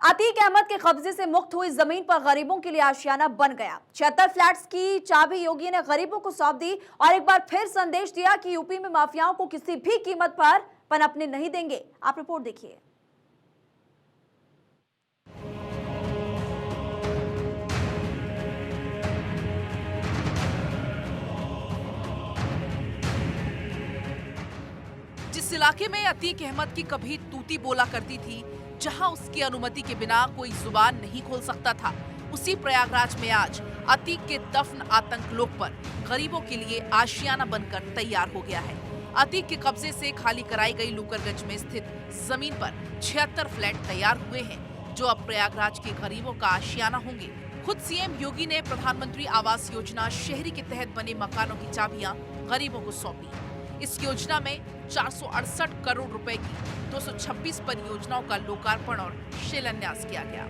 अतीक अहमद के कब्जे से मुक्त हुई जमीन पर गरीबों के लिए आशियाना बन गया। 76 फ्लैट्स की चाबी योगी ने गरीबों को सौंप दी और एक बार फिर संदेश दिया कि यूपी में माफियाओं को किसी भी कीमत पर पनपने नहीं देंगे। आप रिपोर्ट देखिए। जिस इलाके में अतीक अहमद की कभी तूती बोला करती थी, जहां उसकी अनुमति के बिना कोई जुबान नहीं खोल सकता था, उसी प्रयागराज में आज अतीक के दफन आतंक लोक पर गरीबों के लिए आशियाना बनकर तैयार हो गया है। अतीक के कब्जे से खाली कराई गई लुकरगंज में स्थित जमीन पर 76 फ्लैट तैयार हुए हैं, जो अब प्रयागराज के गरीबों का आशियाना होंगे। खुद सीएम योगी ने प्रधानमंत्री आवास योजना शहरी के तहत बने मकानों की चाबियां गरीबों को सौंपी। इस योजना में 468 करोड़ रुपए की 226 परियोजनाओं का लोकार्पण और शिलान्यास किया गया।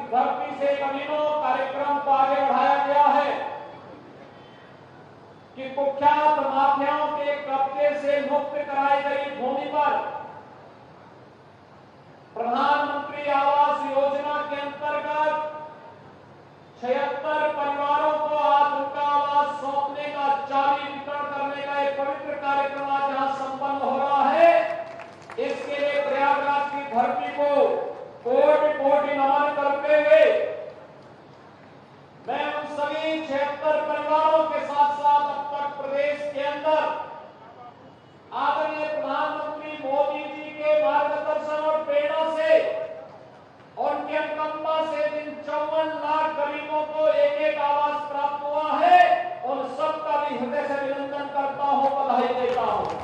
धरती से कमीनों कार्यक्रम को आगे बढ़ाया गया है कि कुख्यात माफियाओं के कब्जे से मुक्त कराई गई भूमि पर प्रधानमंत्री आवास योजना के अंतर्गत 76 परिवारों को आज उनका आवास सौंपने का, चाबी वितरण करने का एक पवित्र कार्यक्रम आज यहां संपन्न हो रहा है। इसके लिए प्रयागराज की धरती को कोटि कोटि नमन करते हुए मैं उन सभी 76 परिवारों के साथ साथ अब तक प्रदेश के अंदर आदरणीय प्रधानमंत्री मोदी जी के मार्गदर्शन और प्रेरणा से और उनके अनुकंपा से जिन 54 लाख गरीबों को एक आवास प्राप्त हुआ है, उन सबका भी हृदय से अभिनंदन करता हूं, बधाई देता हूं।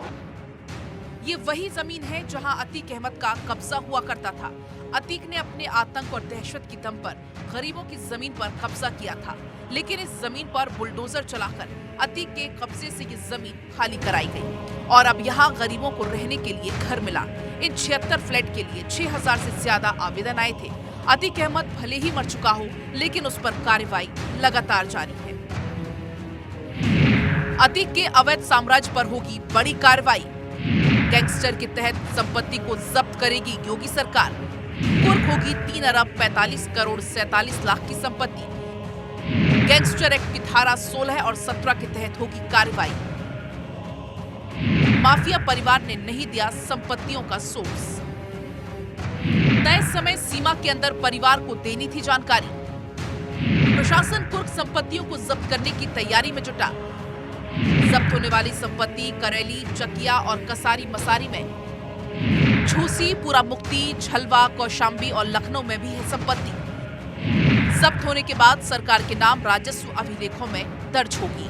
ये वही जमीन है जहां अतीक अहमद का कब्जा हुआ करता था। अतीक ने अपने आतंक और दहशत की दम पर गरीबों की जमीन पर कब्जा किया था, लेकिन इस जमीन पर बुलडोजर चलाकर अतीक के कब्जे से ये जमीन खाली कराई गई और अब यहाँ गरीबों को रहने के लिए घर मिला। इन 76 फ्लैट के लिए 6000 से ज्यादा आवेदन आए थे। अतीक अहमद भले ही मर चुका हो, लेकिन उस पर कार्रवाई लगातार जारी है। अतीक के अवैध साम्राज्य पर होगी बड़ी कार्रवाई। गैंगस्टर के तहत संपत्ति को जब्त करेगी योगी सरकार। कुर्क होगी 3 अरब 45 करोड़ 47 लाख की संपत्ति। गैंगस्टर एक्ट की धारा 16 और 17 के तहत होगी कार्रवाई। माफिया परिवार ने नहीं दिया संपत्तियों का सोर्स। तय समय सीमा के अंदर परिवार को देनी थी जानकारी। प्रशासन कुर्क संपत्तियों को जब्त करने की तैयारी में जुटा। जब्त होने वाली संपत्ति करेली, चकिया और कसारी मसारी में, झूसी, पूरा मुक्ति, झलवा, कौशाम्बी और लखनऊ में भी है संपत्ति। जब्त होने के बाद सरकार के नाम राजस्व अभिलेखों में दर्ज होगी।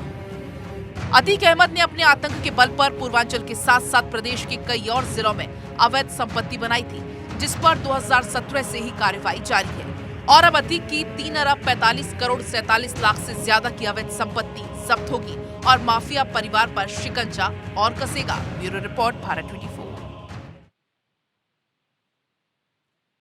अतीक अहमद ने अपने आतंक के बल पर पूर्वांचल के साथ साथ प्रदेश के कई और जिलों में अवैध संपत्ति बनाई थी, जिस पर 2017 से ही कार्रवाई जारी है और अब अतीक की 3 अरब 45 करोड़ 47 लाख से ज्यादा की अवैध संपत्ति जब्त होगी और माफिया परिवार पर शिकंजा और कसेगा। Bureau report, Bharat 24।